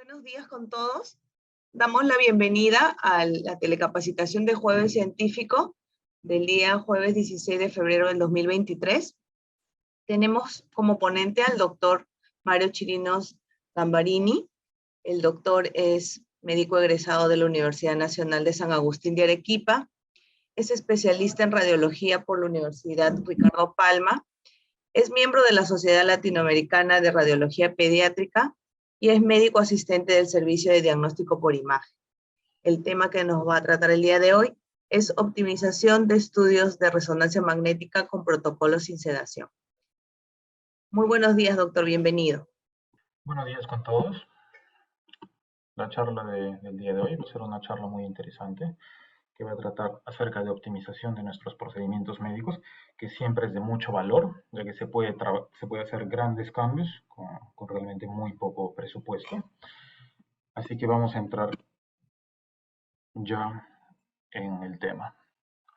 Buenos días con todos. Damos la bienvenida a la telecapacitación de Jueves Científico del día jueves 16 de febrero del 2023. Tenemos como ponente al doctor Mario Chirinos Gambarini. El doctor es médico egresado de la Universidad Nacional de San Agustín de Arequipa. Es especialista en radiología por la Universidad Ricardo Palma. Es miembro de la Sociedad Latinoamericana de Radiología Pediátrica y es médico asistente del Servicio de Diagnóstico por Imagen. El tema que nos va a tratar el día de hoy es optimización de estudios de resonancia magnética con protocolos sin sedación. Muy buenos días, doctor, bienvenido. Buenos días con todos. La charla del día de hoy va a ser una charla muy interesante que va a tratar acerca de optimización de nuestros procedimientos médicos, que siempre es de mucho valor, ya que se puede hacer grandes cambios con realmente muy poco presupuesto. Así que vamos a entrar ya en el tema.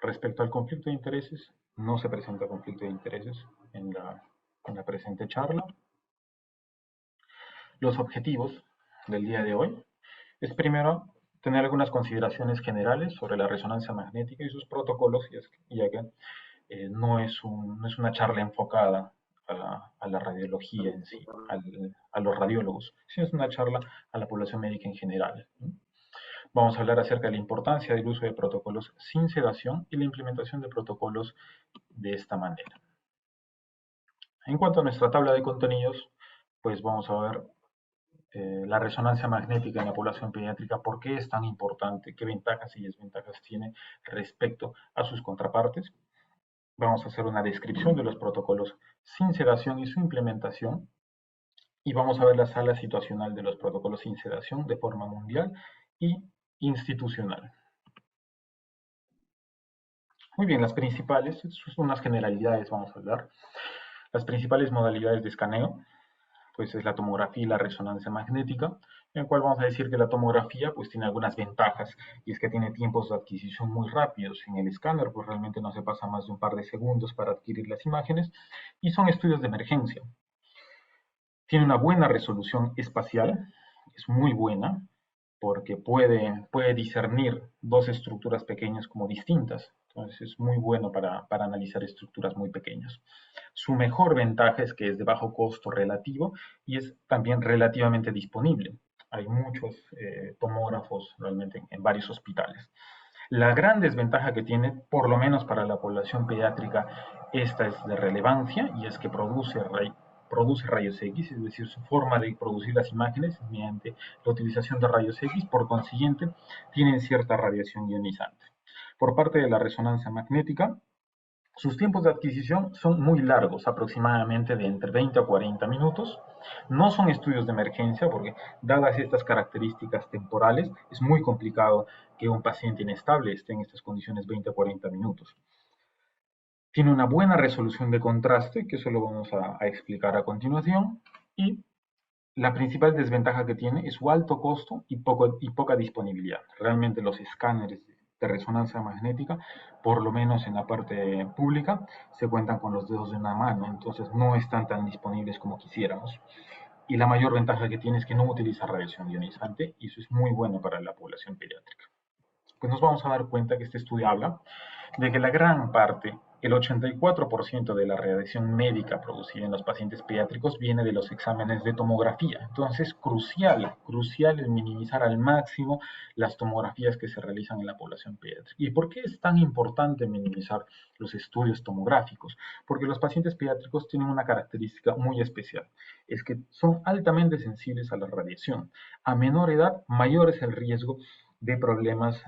Respecto al conflicto de intereses, no se presenta conflicto de intereses en la presente charla. Los objetivos del día de hoy es primero tener algunas consideraciones generales sobre la resonancia magnética y sus protocolos, ya que no es una charla enfocada a la radiología en sí, a los radiólogos, sino es una charla a la población médica en general. Vamos a hablar acerca de la importancia del uso de protocolos sin sedación y la implementación de protocolos de esta manera. En cuanto a nuestra tabla de contenidos, pues vamos a ver la resonancia magnética en la población pediátrica, por qué es tan importante, qué ventajas y desventajas tiene respecto a sus contrapartes. Vamos a hacer una descripción de los protocolos sin sedación y su implementación. Y vamos a ver la sala situacional de los protocolos sin sedación de forma mundial y institucional. Muy bien, las principales, son unas generalidades, vamos a hablar. Las principales modalidades de escaneo, pues es la tomografía y la resonancia magnética, en el cual vamos a decir que la tomografía pues tiene algunas ventajas, y es que tiene tiempos de adquisición muy rápidos. En el escáner pues realmente no se pasa más de un par de segundos para adquirir las imágenes, y son estudios de emergencia. Tiene una buena resolución espacial, es muy buena, porque puede discernir dos estructuras pequeñas como distintas. Entonces es muy bueno para analizar estructuras muy pequeñas. Su mejor ventaja es que es de bajo costo relativo y es también relativamente disponible. Hay muchos tomógrafos realmente en varios hospitales. La gran desventaja que tiene, por lo menos para la población pediátrica, esta es de relevancia, y es que produce rayos X, es decir, su forma de producir las imágenes mediante la utilización de rayos X, por consiguiente, tienen cierta radiación ionizante. Por parte de la resonancia magnética, sus tiempos de adquisición son muy largos, aproximadamente de entre 20 a 40 minutos. No son estudios de emergencia porque, dadas estas características temporales, es muy complicado que un paciente inestable esté en estas condiciones 20 a 40 minutos. Tiene una buena resolución de contraste, que eso lo vamos a explicar a continuación, y la principal desventaja que tiene es su alto costo y poca disponibilidad. Realmente los escáneres de resonancia magnética, por lo menos en la parte pública, se cuentan con los dedos de una mano, entonces no están tan disponibles como quisiéramos. Y la mayor ventaja que tiene es que no utiliza radiación ionizante, y eso es muy bueno para la población pediátrica. Pues nos vamos a dar cuenta que este estudio habla de que la gran parte, el 84% de la radiación médica producida en los pacientes pediátricos viene de los exámenes de tomografía. Entonces, crucial es minimizar al máximo las tomografías que se realizan en la población pediátrica. ¿Y por qué es tan importante minimizar los estudios tomográficos? Porque los pacientes pediátricos tienen una característica muy especial, es que son altamente sensibles a la radiación. A menor edad, mayor es el riesgo de problemas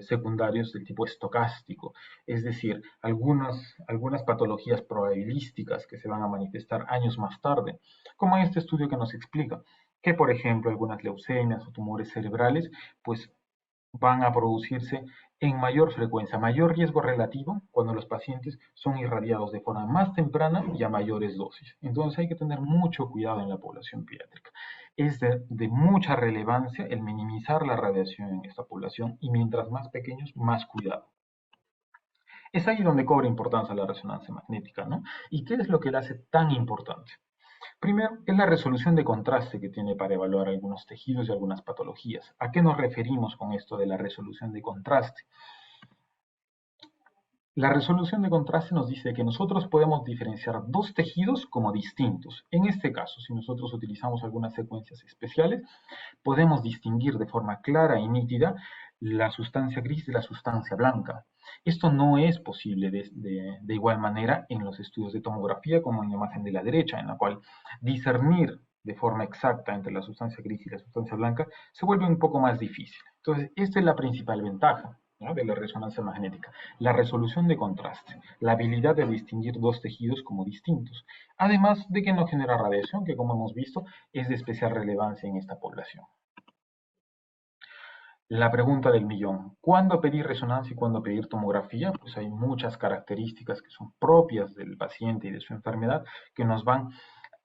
secundarios del tipo estocástico, es decir, algunas patologías probabilísticas que se van a manifestar años más tarde, como este estudio que nos explica que, por ejemplo, algunas leucemias o tumores cerebrales, pues van a producirse en mayor frecuencia, mayor riesgo relativo, cuando los pacientes son irradiados de forma más temprana y a mayores dosis. Entonces hay que tener mucho cuidado en la población pediátrica. Es de mucha relevancia el minimizar la radiación en esta población, y mientras más pequeños, más cuidado. Es ahí donde cobra importancia la resonancia magnética, ¿no? ¿Y qué es lo que la hace tan importante? Primero, es la resolución de contraste que tiene para evaluar algunos tejidos y algunas patologías. ¿A qué nos referimos con esto de la resolución de contraste? La resolución de contraste nos dice que nosotros podemos diferenciar dos tejidos como distintos. En este caso, si nosotros utilizamos algunas secuencias especiales, podemos distinguir de forma clara y nítida la sustancia gris de la sustancia blanca. Esto no es posible de igual manera en los estudios de tomografía como en la imagen de la derecha, en la cual discernir de forma exacta entre la sustancia gris y la sustancia blanca se vuelve un poco más difícil. Entonces, esta es la principal ventaja, ¿no?, de la resonancia magnética, la resolución de contraste, la habilidad de distinguir dos tejidos como distintos, además de que no genera radiación, que como hemos visto es de especial relevancia en esta población. La pregunta del millón: ¿cuándo pedir resonancia y cuándo pedir tomografía? Pues hay muchas características que son propias del paciente y de su enfermedad que nos van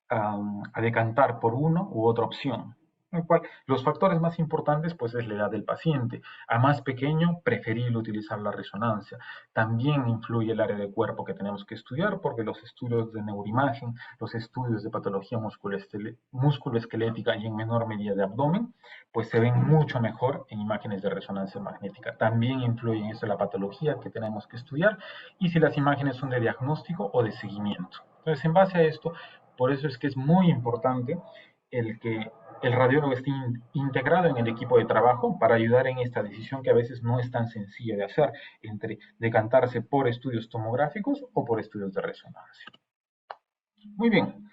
a decantar por una u otra opción. En el cual los factores más importantes pues es la edad del paciente. A más pequeño, preferible utilizar la resonancia. También influye el área del cuerpo que tenemos que estudiar, porque los estudios de neuroimagen, los estudios de patología musculoesquelética y en menor medida de abdomen, pues se ven mucho mejor en imágenes de resonancia magnética. También influye en eso la patología que tenemos que estudiar y si las imágenes son de diagnóstico o de seguimiento. Entonces, en base a esto, por eso es que es muy importante el que el radiólogo esté integrado en el equipo de trabajo para ayudar en esta decisión que a veces no es tan sencilla de hacer, entre decantarse por estudios tomográficos o por estudios de resonancia. Muy bien.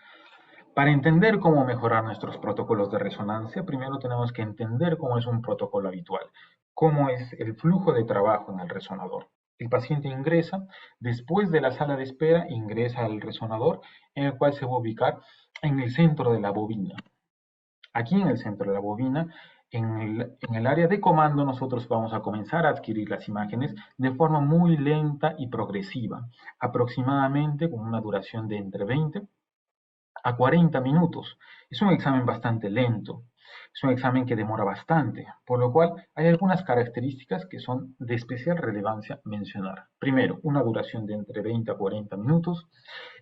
Para entender cómo mejorar nuestros protocolos de resonancia, primero tenemos que entender cómo es un protocolo habitual, cómo es el flujo de trabajo en el resonador. El paciente ingresa, después de la sala de espera, ingresa al resonador, en el cual se va a ubicar en el centro de la bobina. Aquí en el centro de la bobina, en el área de comando, nosotros vamos a comenzar a adquirir las imágenes de forma muy lenta y progresiva, aproximadamente con una duración de entre 20 a 40 minutos. Es un examen bastante lento, es un examen que demora bastante, por lo cual hay algunas características que son de especial relevancia mencionar. Primero, una duración de entre 20 a 40 minutos.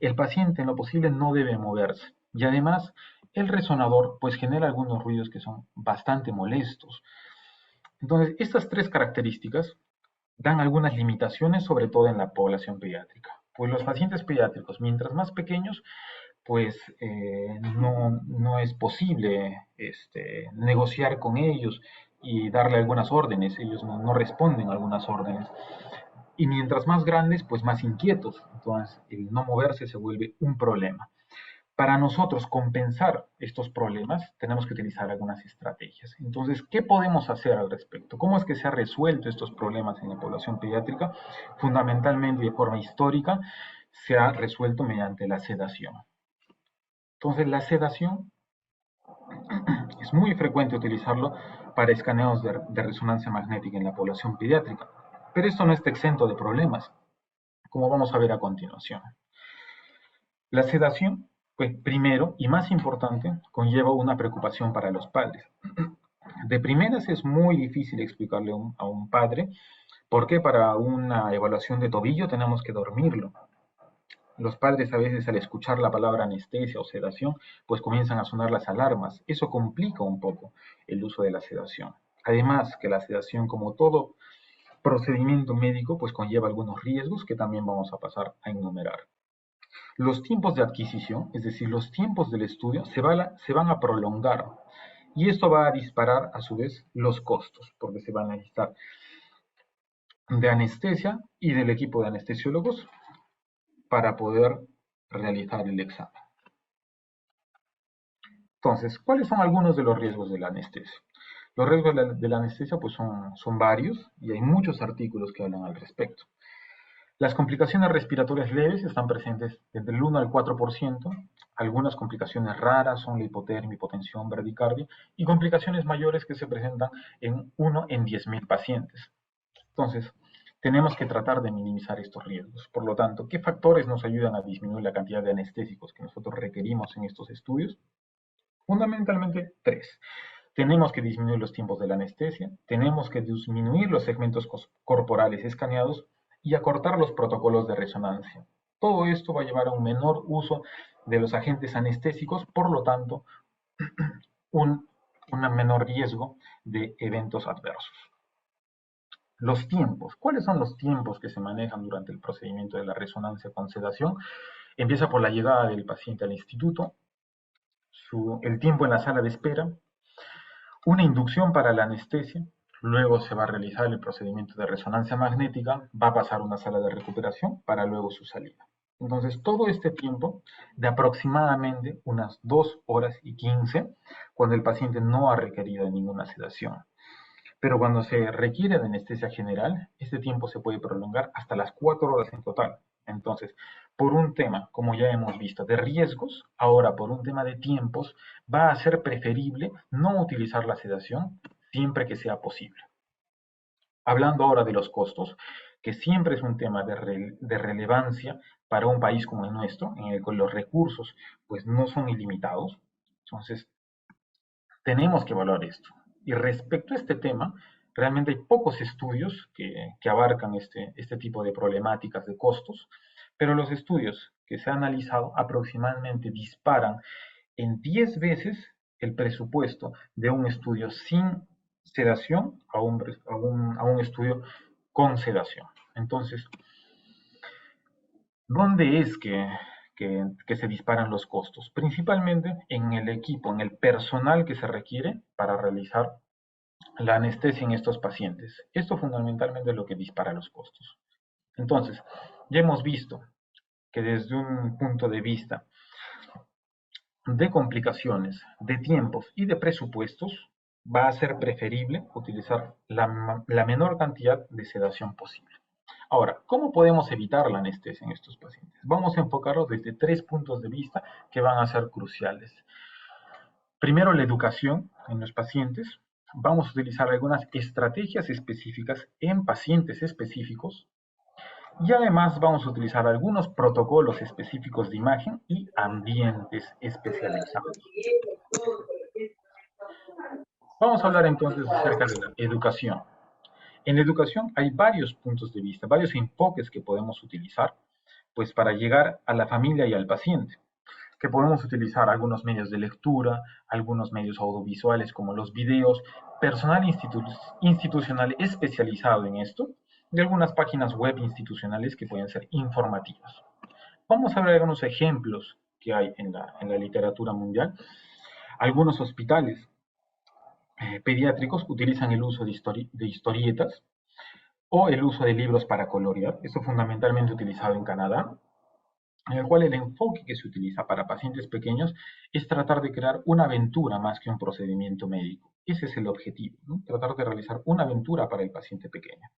El paciente en lo posible no debe moverse y además el resonador pues genera algunos ruidos que son bastante molestos. Entonces, estas tres características dan algunas limitaciones, sobre todo en la población pediátrica. Pues los pacientes pediátricos, mientras más pequeños, pues no es posible negociar con ellos y darle algunas órdenes. Ellos no responden a algunas órdenes. Y mientras más grandes, pues más inquietos. Entonces, el no moverse se vuelve un problema. Para nosotros compensar estos problemas, tenemos que utilizar algunas estrategias. Entonces, ¿qué podemos hacer al respecto? ¿Cómo es que se han resuelto estos problemas en la población pediátrica? Fundamentalmente, de forma histórica, se ha resuelto mediante la sedación. Entonces, la sedación es muy frecuente utilizarlo para escaneos de resonancia magnética en la población pediátrica, pero esto no está exento de problemas, como vamos a ver a continuación. La sedación, pues primero y más importante, conlleva una preocupación para los padres. De primeras es muy difícil explicarle a un padre por qué para una evaluación de tobillo tenemos que dormirlo. Los padres a veces al escuchar la palabra anestesia o sedación, pues comienzan a sonar las alarmas. Eso complica un poco el uso de la sedación. Además que la sedación, como todo procedimiento médico, pues conlleva algunos riesgos que también vamos a pasar a enumerar. Los tiempos de adquisición, es decir, los tiempos del estudio, se van a prolongar y esto va a disparar a su vez los costos, porque se van a necesitar de anestesia y del equipo de anestesiólogos para poder realizar el examen. Entonces, ¿cuáles son algunos de los riesgos de la anestesia? Los riesgos de la anestesia pues son varios y hay muchos artículos que hablan al respecto. Las complicaciones respiratorias leves están presentes entre el 1 al 4%. Algunas complicaciones raras son la hipotermia, hipotensión, bradicardia y complicaciones mayores que se presentan en 1 en 10.000 pacientes. Entonces, tenemos que tratar de minimizar estos riesgos. Por lo tanto, ¿qué factores nos ayudan a disminuir la cantidad de anestésicos que nosotros requerimos en estos estudios? Fundamentalmente 3. Tenemos que disminuir los tiempos de la anestesia, tenemos que disminuir los segmentos corporales escaneados y acortar los protocolos de resonancia. Todo esto va a llevar a un menor uso de los agentes anestésicos, por lo tanto, un menor riesgo de eventos adversos. Los tiempos. ¿Cuáles son los tiempos que se manejan durante el procedimiento de la resonancia con sedación? Empieza por la llegada del paciente al instituto, el tiempo en la sala de espera, una inducción para la anestesia, luego se va a realizar el procedimiento de resonancia magnética, va a pasar a una sala de recuperación para luego su salida. Entonces, todo este tiempo de aproximadamente unas 2 horas y 15, cuando el paciente no ha requerido de ninguna sedación. Pero cuando se requiere de anestesia general, este tiempo se puede prolongar hasta las 4 horas en total. Entonces, por un tema, como ya hemos visto, de riesgos, ahora por un tema de tiempos, va a ser preferible no utilizar la sedación siempre que sea posible. Hablando ahora de los costos, que siempre es un tema de relevancia para un país como el nuestro, en el que los recursos pues no son ilimitados. Entonces, tenemos que evaluar esto. Y respecto a este tema, realmente hay pocos estudios que abarcan este tipo de problemáticas de costos, pero los estudios que se han analizado aproximadamente disparan en 10 veces el presupuesto de un estudio sin sedación a un estudio con sedación. Entonces, ¿dónde es que se disparan los costos? Principalmente en el equipo, en el personal que se requiere para realizar la anestesia en estos pacientes. Esto fundamentalmente es lo que dispara los costos. Entonces, ya hemos visto que desde un punto de vista de complicaciones, de tiempos y de presupuestos, va a ser preferible utilizar la menor cantidad de sedación posible. Ahora, ¿cómo podemos evitar la anestesia en estos pacientes? Vamos a enfocarlo desde 3 puntos de vista que van a ser cruciales. Primero, la educación en los pacientes. Vamos a utilizar algunas estrategias específicas en pacientes específicos y además vamos a utilizar algunos protocolos específicos de imagen y ambientes especializados. Vamos a hablar entonces acerca de la educación. En la educación hay varios puntos de vista, varios enfoques que podemos utilizar pues para llegar a la familia y al paciente, que podemos utilizar algunos medios de lectura, algunos medios audiovisuales como los videos, personal institucional especializado en esto y algunas páginas web institucionales que pueden ser informativas. Vamos a ver algunos ejemplos que hay en la literatura mundial. Algunos hospitales pediátricos utilizan el uso de historietas o el uso de libros para colorear. Esto fundamentalmente utilizado en Canadá, en el cual el enfoque que se utiliza para pacientes pequeños es tratar de crear una aventura más que un procedimiento médico. Ese es el objetivo, ¿no? Tratar de realizar una aventura para el paciente pequeño.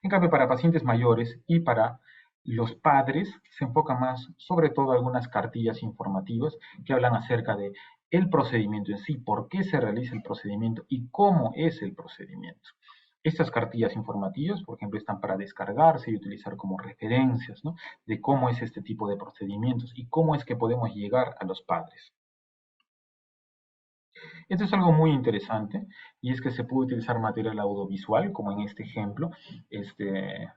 En cambio, para pacientes mayores y para los padres se enfoca más sobre todo algunas cartillas informativas que hablan acerca de el procedimiento en sí, por qué se realiza el procedimiento y cómo es el procedimiento. Estas cartillas informativas, por ejemplo, están para descargarse y utilizar como referencias, ¿no?, de cómo es este tipo de procedimientos y cómo es que podemos llegar a los padres. Esto es algo muy interesante y es que se puede utilizar material audiovisual, como en este ejemplo de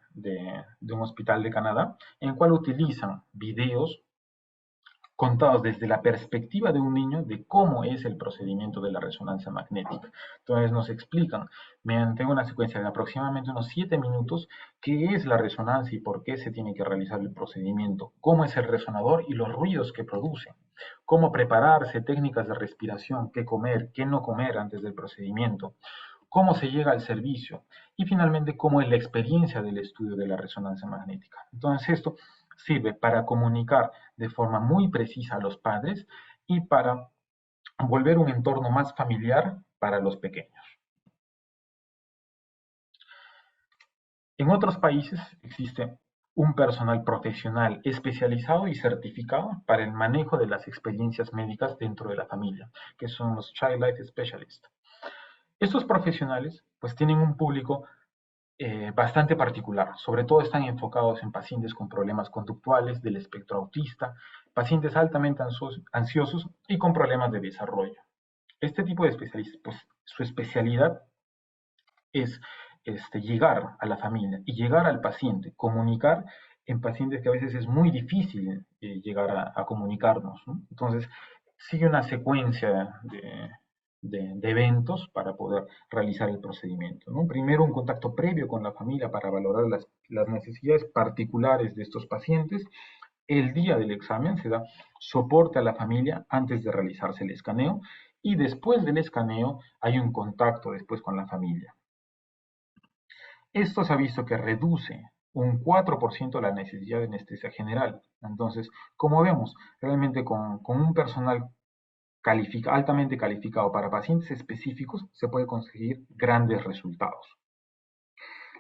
un hospital de Canadá, en el cual utilizan videos contados desde la perspectiva de un niño de cómo es el procedimiento de la resonancia magnética. Entonces nos explican mediante una secuencia de aproximadamente unos 7 minutos qué es la resonancia y por qué se tiene que realizar el procedimiento, cómo es el resonador y los ruidos que produce, cómo prepararse, técnicas de respiración, qué comer, qué no comer antes del procedimiento, cómo se llega al servicio y finalmente cómo es la experiencia del estudio de la resonancia magnética. Entonces esto sirve para comunicar de forma muy precisa a los padres y para volver un entorno más familiar para los pequeños. En otros países existe un personal profesional especializado y certificado para el manejo de las experiencias médicas dentro de la familia, que son los Child Life Specialists. Estos profesionales pues tienen un público bastante particular. Sobre todo están enfocados en pacientes con problemas conductuales del espectro autista, pacientes altamente ansiosos y con problemas de desarrollo. Este tipo de especialistas, pues su especialidad es llegar a la familia y llegar al paciente, comunicar en pacientes que a veces es muy difícil llegar a comunicarnos, ¿no? Entonces, sigue una secuencia de eventos para poder realizar el procedimiento, ¿no? Primero, un contacto previo con la familia para valorar las necesidades particulares de estos pacientes. El día del examen se da soporte a la familia antes de realizarse el escaneo y después del escaneo hay un contacto después con la familia. Esto se ha visto que reduce un 4% la necesidad de anestesia general. Entonces, como vemos, realmente con un personal altamente calificado para pacientes específicos se puede conseguir grandes resultados.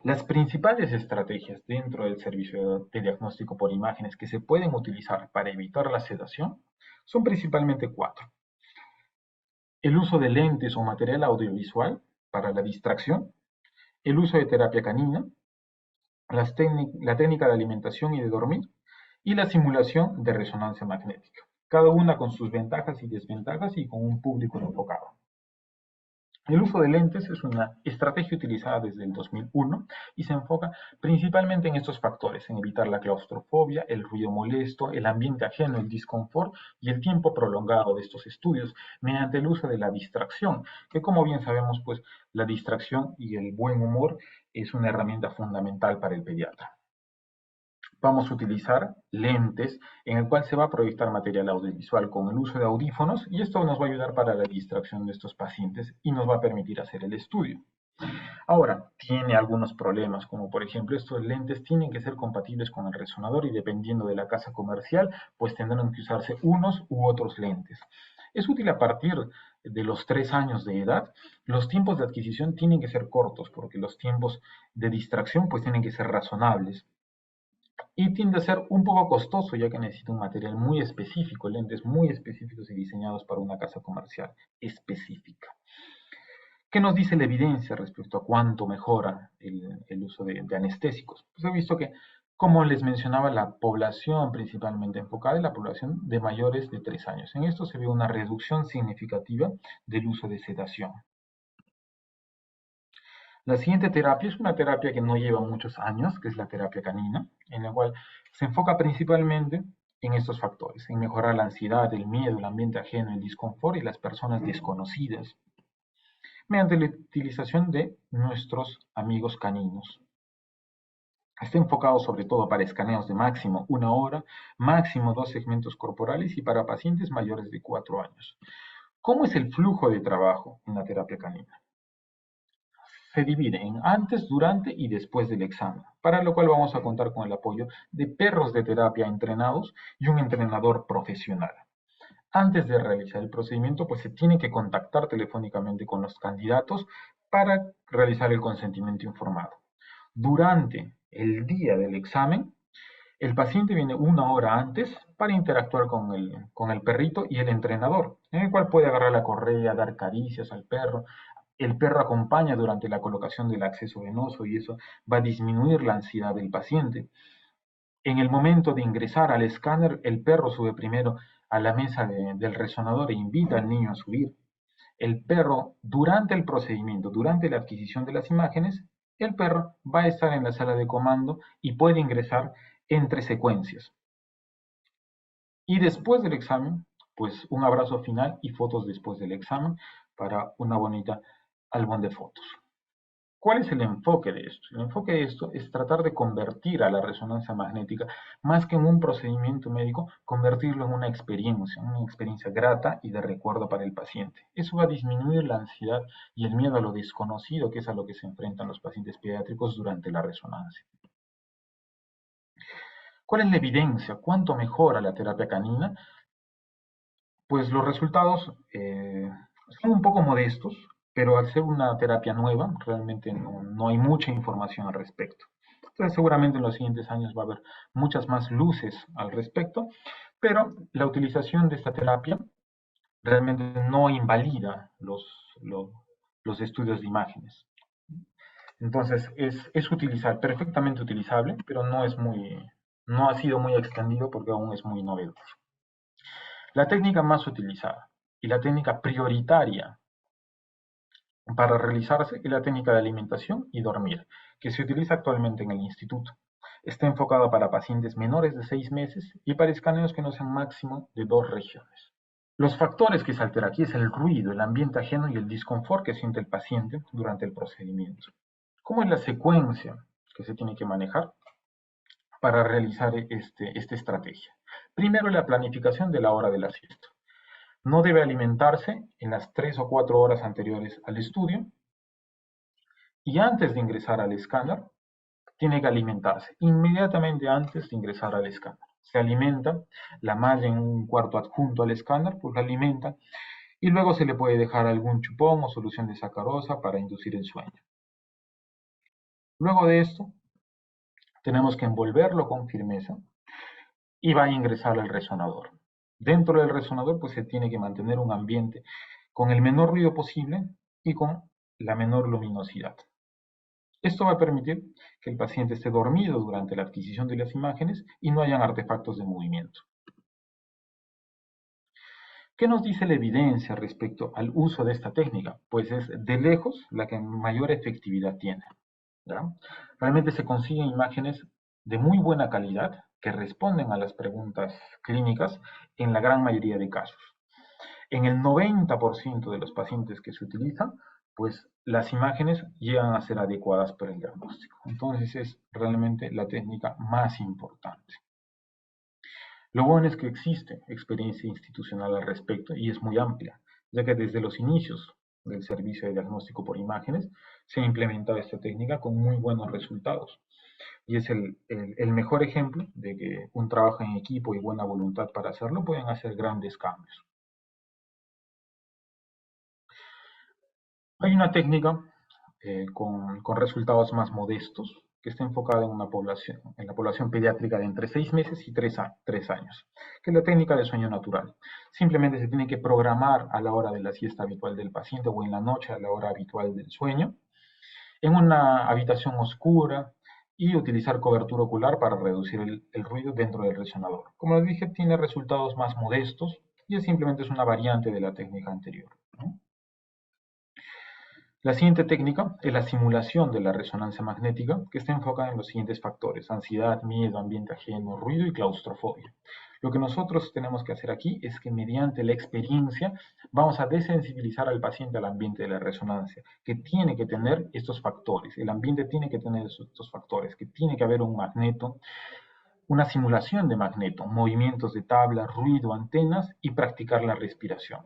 Las principales estrategias dentro del servicio de diagnóstico por imágenes que se pueden utilizar para evitar la sedación son principalmente 4. El uso de lentes o material audiovisual para la distracción, el uso de terapia canina, la técnica de alimentación y de dormir, y la simulación de resonancia magnética, cada una con sus ventajas y desventajas y con un público enfocado. El uso de lentes es una estrategia utilizada desde el 2001 y se enfoca principalmente en estos factores, en evitar la claustrofobia, el ruido molesto, el ambiente ajeno, el disconfort y el tiempo prolongado de estos estudios mediante el uso de la distracción, que como bien sabemos, pues la distracción y el buen humor es una herramienta fundamental para el pediatra. Vamos a utilizar lentes en el cual se va a proyectar material audiovisual con el uso de audífonos y esto nos va a ayudar para la distracción de estos pacientes y nos va a permitir hacer el estudio. Ahora, tiene algunos problemas, como por ejemplo estos lentes tienen que ser compatibles con el resonador y dependiendo de la casa comercial, pues tendrán que usarse unos u otros lentes. Es útil a partir de los 3 años de edad. Los tiempos de adquisición tienen que ser cortos porque los tiempos de distracción pues tienen que ser razonables. Y tiende a ser un poco costoso ya que necesita un material muy específico, lentes muy específicos y diseñados para una casa comercial específica. ¿Qué nos dice la evidencia respecto a cuánto mejora el uso de anestésicos? Pues he visto que, como les mencionaba, la población principalmente enfocada es la población de mayores de 3 años. En esto se ve una reducción significativa del uso de sedación. La siguiente terapia es una terapia que no lleva muchos años, que es la terapia canina, en la cual se enfoca principalmente en estos factores, en mejorar la ansiedad, el miedo, el ambiente ajeno, el disconfort y las personas desconocidas, mediante la utilización de nuestros amigos caninos. Está enfocado sobre todo para escaneos de máximo 1 hora, máximo 2 segmentos corporales y para pacientes mayores de 4 años. ¿Cómo es el flujo de trabajo en la terapia canina? Se divide en antes, durante y después del examen, para lo cual vamos a contar con el apoyo de perros de terapia entrenados y un entrenador profesional. Antes de realizar el procedimiento, pues se tiene que contactar telefónicamente con los candidatos para realizar el consentimiento informado. Durante el día del examen, el paciente viene 1 hora antes para interactuar con el perrito y el entrenador, en el cual puede agarrar la correa, dar caricias al perro. El perro acompaña durante la colocación del acceso venoso y eso va a disminuir la ansiedad del paciente. En el momento de ingresar al escáner, el perro sube primero a la mesa del resonador e invita al niño a subir. El perro, durante el procedimiento, durante la adquisición de las imágenes, el perro va a estar en la sala de comando y puede ingresar entre secuencias. Y después del examen, pues un abrazo final y fotos después del examen para una bonita álbum de fotos. ¿Cuál es el enfoque de esto? El enfoque de esto es tratar de convertir a la resonancia magnética, más que en un procedimiento médico, convertirlo en una experiencia grata y de recuerdo para el paciente. Eso va a disminuir la ansiedad y el miedo a lo desconocido, que es a lo que se enfrentan los pacientes pediátricos durante la resonancia. ¿Cuál es la evidencia? ¿Cuánto mejora la terapia canina? Pues los resultados son un poco modestos, pero al ser una terapia nueva, realmente no hay mucha información al respecto. Entonces seguramente en los siguientes años va a haber muchas más luces al respecto, pero la utilización de esta terapia realmente no invalida los estudios de imágenes. Entonces es perfectamente utilizable, pero no ha sido muy extendido porque aún es muy novedoso. La técnica más utilizada y la técnica prioritaria para realizarse es la técnica de alimentación y dormir, que se utiliza actualmente en el instituto. Está enfocada para pacientes menores de 6 meses y para escaneos que no sean máximo de 2 regiones. Los factores que se alteran aquí es el ruido, el ambiente ajeno y el disconfort que siente el paciente durante el procedimiento. ¿Cómo es la secuencia que se tiene que manejar para realizar esta estrategia? Primero, la planificación de la hora de la siesta. No debe alimentarse en las 3 o 4 horas anteriores al estudio y antes de ingresar al escáner, tiene que alimentarse inmediatamente antes de ingresar al escáner. Se alimenta, la malla en un cuarto adjunto al escáner, pues la alimenta y luego se le puede dejar algún chupón o solución de sacarosa para inducir el sueño. Luego de esto, tenemos que envolverlo con firmeza y va a ingresar al resonador. Dentro del resonador, pues se tiene que mantener un ambiente con el menor ruido posible y con la menor luminosidad. Esto va a permitir que el paciente esté dormido durante la adquisición de las imágenes y no hayan artefactos de movimiento. ¿Qué nos dice la evidencia respecto al uso de esta técnica? Pues es de lejos la que mayor efectividad tiene, ¿ya? Realmente se consiguen imágenes de muy buena calidad que responden a las preguntas clínicas en la gran mayoría de casos. En el 90% de los pacientes que se utilizan, pues las imágenes llegan a ser adecuadas para el diagnóstico. Entonces es realmente la técnica más importante. Lo bueno es que existe experiencia institucional al respecto y es muy amplia, ya que desde los inicios del servicio de diagnóstico por imágenes se ha implementado esta técnica con muy buenos resultados. Y es el mejor ejemplo de que un trabajo en equipo y buena voluntad para hacerlo pueden hacer grandes cambios. Hay una técnica con resultados más modestos que está enfocada en la población pediátrica de entre 6 meses y 3 años, que es la técnica de sueño natural. Simplemente se tiene que programar a la hora de la siesta habitual del paciente o en la noche a la hora habitual del sueño, en una habitación oscura y utilizar cobertura ocular para reducir el ruido dentro del resonador. Como les dije, tiene resultados más modestos y simplemente es una variante de la técnica anterior, ¿no? La siguiente técnica es la simulación de la resonancia magnética, que está enfocada en los siguientes factores: ansiedad, miedo, ambiente ajeno, ruido y claustrofobia. Lo que nosotros tenemos que hacer aquí es que mediante la experiencia vamos a desensibilizar al paciente al ambiente de la resonancia, que tiene que tener estos factores. El ambiente tiene que tener estos factores, que tiene que haber un magneto, una simulación de magneto, movimientos de tabla, ruido, antenas y practicar la respiración.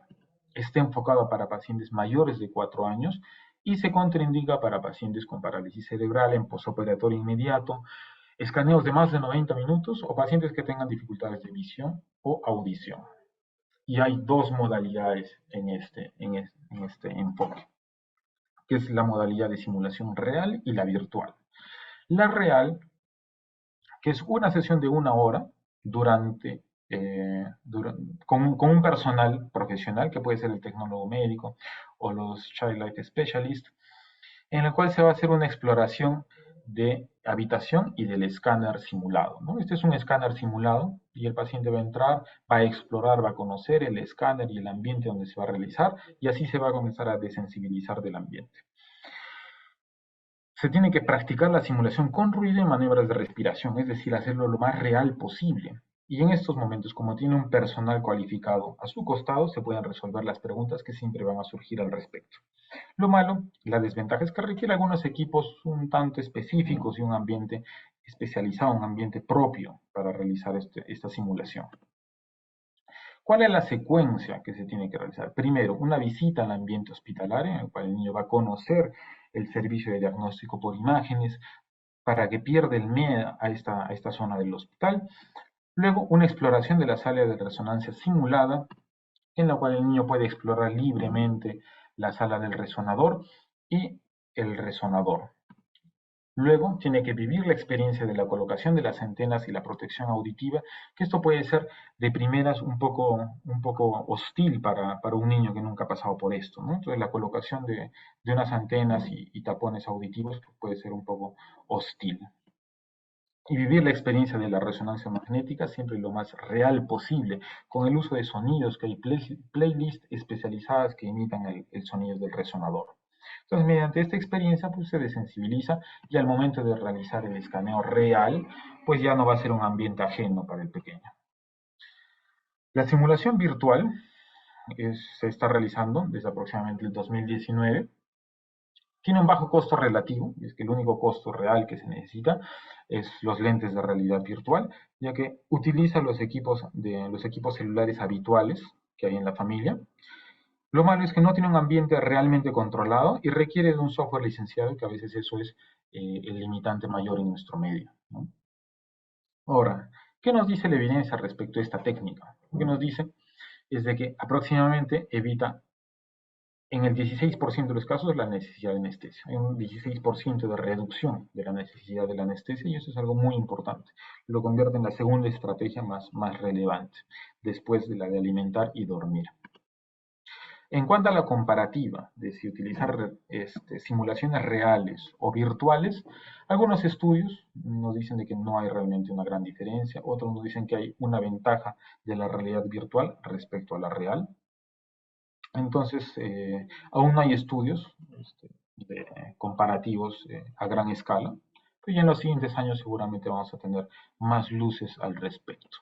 Está enfocado para pacientes mayores de 4 años y se contraindica para pacientes con parálisis cerebral en posoperatorio inmediato, escaneos de más de 90 minutos o pacientes que tengan dificultades de visión o audición. Y hay dos modalidades en este enfoque, que es la modalidad de simulación real y la virtual. La real, que es una sesión de 1 hora con un personal profesional, que puede ser el tecnólogo médico o los Child Life Specialists, en el cual se va a hacer una exploración de habitación y del escáner simulado, ¿no? Este es un escáner simulado y el paciente va a entrar, va a explorar, va a conocer el escáner y el ambiente donde se va a realizar y así se va a comenzar a desensibilizar del ambiente. Se tiene que practicar la simulación con ruido y maniobras de respiración, es decir, hacerlo lo más real posible. Y en estos momentos, como tiene un personal cualificado a su costado, se pueden resolver las preguntas que siempre van a surgir al respecto. Lo malo, la desventaja es que requiere algunos equipos un tanto específicos y un ambiente especializado, un ambiente propio para realizar esta simulación. ¿Cuál es la secuencia que se tiene que realizar? Primero, una visita al ambiente hospitalario, en el cual el niño va a conocer el servicio de diagnóstico por imágenes para que pierda el miedo a esta zona del hospital. Luego, una exploración de la sala de resonancia simulada, en la cual el niño puede explorar libremente la sala del resonador y el resonador. Luego tiene que vivir la experiencia de la colocación de las antenas y la protección auditiva, que esto puede ser de primeras un poco hostil para un niño que nunca ha pasado por esto, ¿no? Entonces la colocación de unas antenas y tapones auditivos puede ser un poco hostil. Y vivir la experiencia de la resonancia magnética siempre lo más real posible, con el uso de sonidos, que hay playlists especializadas que imitan el sonido del resonador. Entonces, mediante esta experiencia, pues se desensibiliza y al momento de realizar el escaneo real, pues ya no va a ser un ambiente ajeno para el pequeño. La simulación virtual se está realizando desde aproximadamente el 2019. Tiene un bajo costo relativo, y es que el único costo real que se necesita es los lentes de realidad virtual, ya que utiliza los equipos celulares habituales que hay en la familia. Lo malo es que no tiene un ambiente realmente controlado y requiere de un software licenciado, que a veces eso es el limitante mayor en nuestro medio, ¿no? Ahora, ¿qué nos dice la evidencia respecto a esta técnica? Lo que nos dice es de que aproximadamente evita en el 16% de los casos la necesidad de anestesia. Hay un 16% de reducción de la necesidad de la anestesia y eso es algo muy importante. Lo convierte en la segunda estrategia más relevante, después de la de alimentar y dormir. En cuanto a la comparativa de si utilizar simulaciones reales o virtuales, algunos estudios nos dicen de que no hay realmente una gran diferencia, otros nos dicen que hay una ventaja de la realidad virtual respecto a la real. Entonces, aún no hay estudios comparativos a gran escala, pero ya en los siguientes años seguramente vamos a tener más luces al respecto.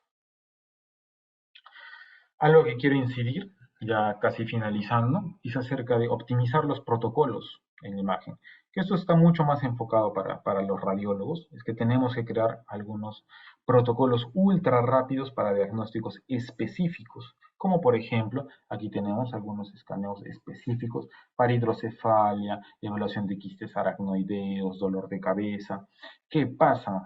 Algo que quiero incidir, ya casi finalizando, es acerca de optimizar los protocolos en imagen. Que esto está mucho más enfocado para los radiólogos, es que tenemos que crear algunos protocolos ultra rápidos para diagnósticos específicos, como por ejemplo, aquí tenemos algunos escaneos específicos para hidrocefalia, evaluación de quistes aracnoideos, dolor de cabeza, que pasan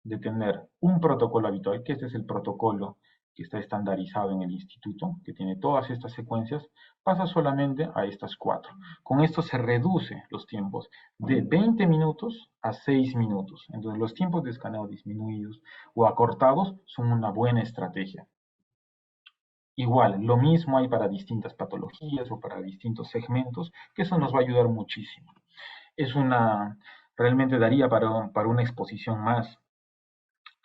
de tener un protocolo habitual, que este es el protocolo que está estandarizado en el instituto, que tiene todas estas secuencias, pasa solamente a estas 4. Con esto se reduce los tiempos de 20 minutos a 6 minutos. Entonces los tiempos de escaneo disminuidos o acortados son una buena estrategia. Igual, lo mismo hay para distintas patologías o para distintos segmentos, que eso nos va a ayudar muchísimo. Realmente daría para una exposición más,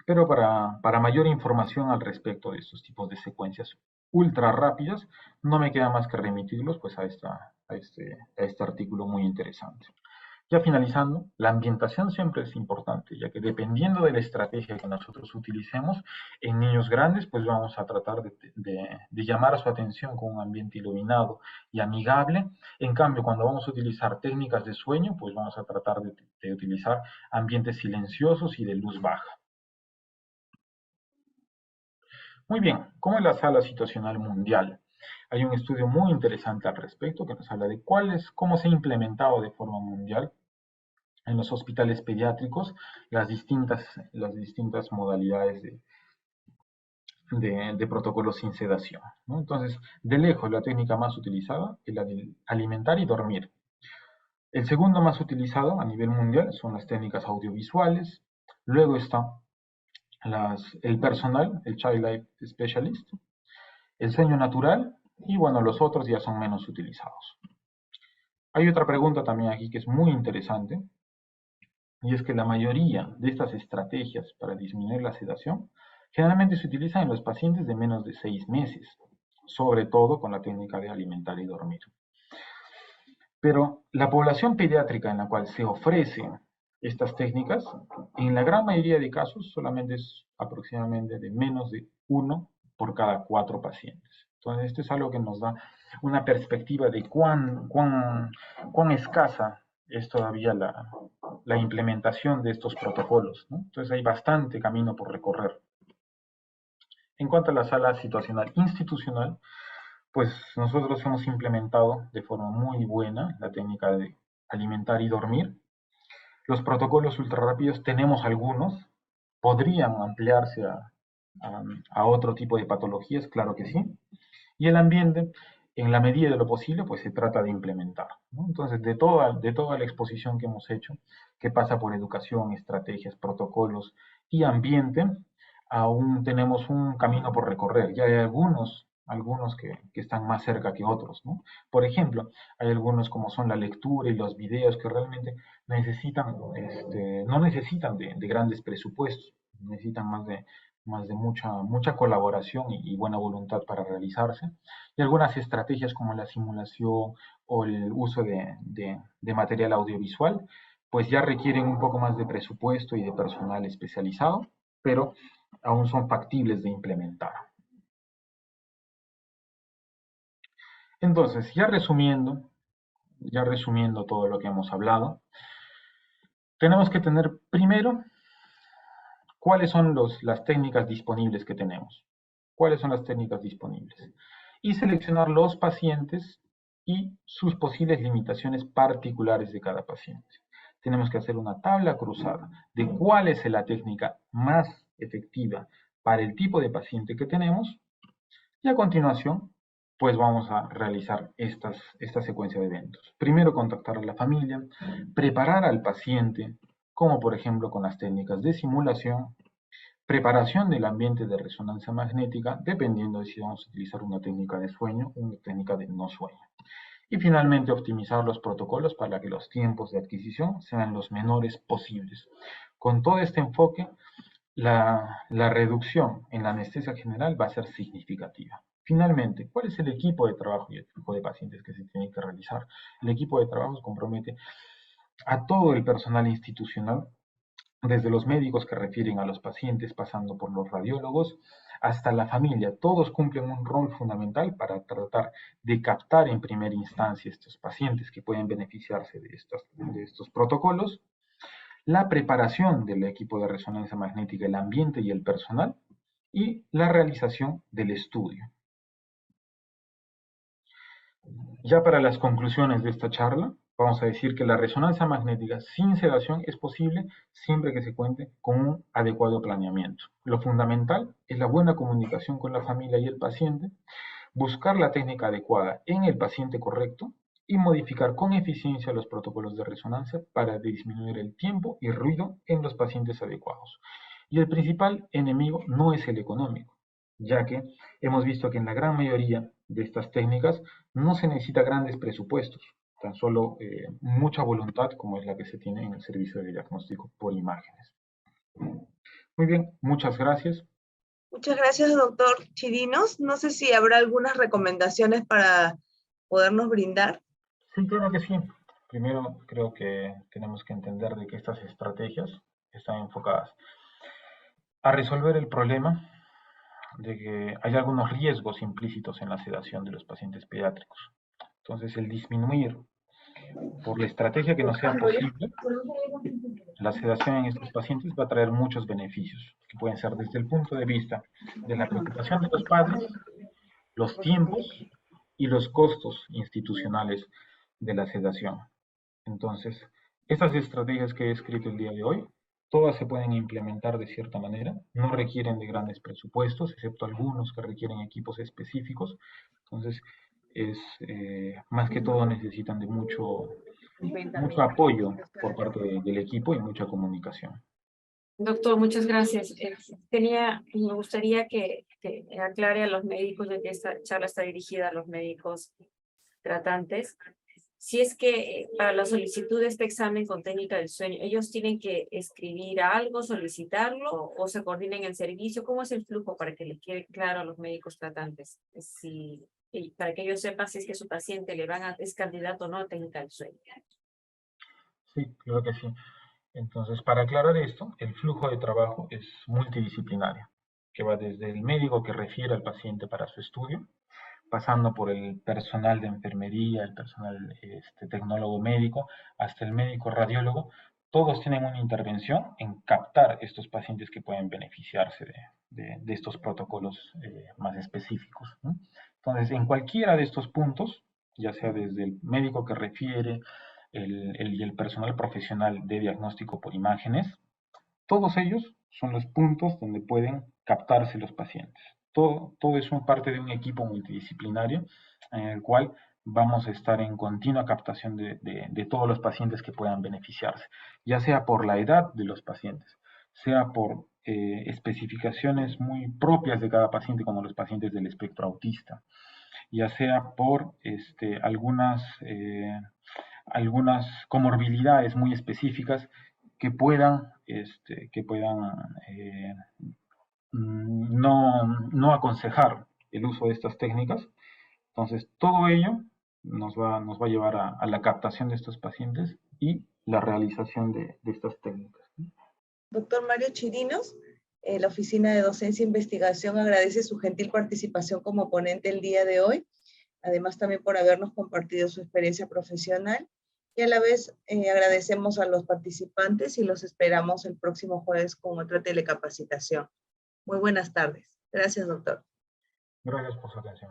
pero para mayor información al respecto de estos tipos de secuencias ultra rápidas, no me queda más que remitirlos pues, a este artículo muy interesante. Ya finalizando, la ambientación siempre es importante, ya que dependiendo de la estrategia que nosotros utilicemos, en niños grandes, pues vamos a tratar de llamar su atención con un ambiente iluminado y amigable. En cambio, cuando vamos a utilizar técnicas de sueño, pues vamos a tratar de utilizar ambientes silenciosos y de luz baja. Muy bien, ¿cómo es la sala situacional mundial? Hay un estudio muy interesante al respecto que nos habla de cómo se ha implementado de forma mundial en los hospitales pediátricos las distintas modalidades de protocolos sin sedación, ¿no? Entonces, de lejos, la técnica más utilizada es la de alimentar y dormir. El segundo más utilizado a nivel mundial son las técnicas audiovisuales. Luego está el personal, el Child Life Specialist, el sueño natural y bueno, los otros ya son menos utilizados. Hay otra pregunta también aquí que es muy interesante y es que la mayoría de estas estrategias para disminuir la sedación generalmente se utilizan en los pacientes de menos de 6 meses, sobre todo con la técnica de alimentar y dormir. Pero la población pediátrica en la cual se ofrecen estas técnicas, en la gran mayoría de casos solamente es aproximadamente de menos de 1 por cada 4 pacientes. Entonces, esto es algo que nos da una perspectiva de cuán escasa es todavía la implementación de estos protocolos, ¿no? Entonces, hay bastante camino por recorrer. En cuanto a la sala situacional institucional, pues nosotros hemos implementado de forma muy buena la técnica de alimentar y dormir. Los protocolos ultrarrápidos tenemos algunos, podrían ampliarse a otro tipo de patologías, claro que sí. Y el ambiente, en la medida de lo posible, pues se trata de implementar, ¿no? Entonces, de toda la exposición que hemos hecho, que pasa por educación, estrategias, protocolos y ambiente, aún tenemos un camino por recorrer. Ya hay algunos que están más cerca que otros, ¿no? Por ejemplo, hay algunos como son la lectura y los videos que realmente no necesitan de grandes presupuestos, necesitan más más de mucha colaboración y buena voluntad para realizarse. Y algunas estrategias como la simulación o el uso de material audiovisual, pues ya requieren un poco más de presupuesto y de personal especializado, pero aún son factibles de implementar. Entonces, ya resumiendo todo lo que hemos hablado, tenemos que tener primero cuáles son las técnicas disponibles que tenemos. ¿Cuáles son las técnicas disponibles? Y seleccionar los pacientes y sus posibles limitaciones particulares de cada paciente. Tenemos que hacer una tabla cruzada de cuál es la técnica más efectiva para el tipo de paciente que tenemos y a continuación pues vamos a realizar esta secuencia de eventos. Primero contactar a la familia, preparar al paciente, como por ejemplo con las técnicas de simulación, preparación del ambiente de resonancia magnética, dependiendo de si vamos a utilizar una técnica de sueño o una técnica de no sueño. Y finalmente optimizar los protocolos para que los tiempos de adquisición sean los menores posibles. Con todo este enfoque, la reducción en la anestesia general va a ser significativa. Finalmente, ¿cuál es el equipo de trabajo y el flujo de pacientes que se tiene que realizar? El equipo de trabajo compromete a todo el personal institucional, desde los médicos que refieren a los pacientes, pasando por los radiólogos, hasta la familia. Todos cumplen un rol fundamental para tratar de captar en primera instancia estos pacientes que pueden beneficiarse de estos protocolos, la preparación del equipo de resonancia magnética, el ambiente y el personal, y la realización del estudio. Ya para las conclusiones de esta charla, vamos a decir que la resonancia magnética sin sedación es posible siempre que se cuente con un adecuado planeamiento. Lo fundamental es la buena comunicación con la familia y el paciente, buscar la técnica adecuada en el paciente correcto y modificar con eficiencia los protocolos de resonancia para disminuir el tiempo y ruido en los pacientes adecuados. Y el principal enemigo no es el económico, ya que hemos visto que en la gran mayoría de estas técnicas no se necesita grandes presupuestos, tan solo mucha voluntad como es la que se tiene en el servicio de diagnóstico por imágenes. Muy bien, muchas gracias. Muchas gracias, doctor Chirinos. No sé si habrá algunas recomendaciones para podernos brindar. Sí, claro que sí. Primero, creo que tenemos que entender de que estas estrategias están enfocadas a resolver el problema de que hay algunos riesgos implícitos en la sedación de los pacientes pediátricos. Entonces, el disminuir por la estrategia que no sea posible la sedación en estos pacientes va a traer muchos beneficios, que pueden ser desde el punto de vista de la preocupación de los padres, los tiempos y los costos institucionales de la sedación. Entonces, estas estrategias que he escrito el día de hoy, todas se pueden implementar de cierta manera, no requieren de grandes presupuestos, excepto algunos que requieren equipos específicos. Entonces, más que todo necesitan de mucho apoyo por parte del equipo y mucha comunicación. Doctor, muchas gracias. Me gustaría que aclare a los médicos, ya que esta charla está dirigida a los médicos tratantes. Si es que para la solicitud de este examen con técnica del sueño, ellos tienen que escribir algo, solicitarlo o se coordinan el servicio. ¿Cómo es el flujo para que les quede claro a los médicos tratantes? Para que ellos sepan si es que su paciente es candidato o no a técnica del sueño. Sí, creo que sí. Entonces, para aclarar esto, el flujo de trabajo es multidisciplinario, que va desde el médico que refiere al paciente para su estudio, pasando por el personal de enfermería, el personal tecnólogo médico, hasta el médico radiólogo. Todos tienen una intervención en captar estos pacientes que pueden beneficiarse de estos protocolos más específicos, ¿no? Entonces, en cualquiera de estos puntos, ya sea desde el médico que refiere y el personal profesional de diagnóstico por imágenes, todos ellos son los puntos donde pueden captarse los pacientes. Todo es parte de un equipo multidisciplinario en el cual vamos a estar en continua captación de todos los pacientes que puedan beneficiarse, ya sea por la edad de los pacientes, sea por especificaciones muy propias de cada paciente, como los pacientes del espectro autista, ya sea por algunas comorbilidades muy específicas que puedan no aconsejar el uso de estas técnicas. Entonces, todo ello nos va a llevar a la captación de estos pacientes y la realización de estas técnicas. Doctor Mario Chirinos, la Oficina de Docencia e Investigación agradece su gentil participación como ponente el día de hoy, además también por habernos compartido su experiencia profesional, y a la vez agradecemos a los participantes y los esperamos el próximo jueves con otra telecapacitación. Muy buenas tardes. Gracias, doctor. Gracias por su atención.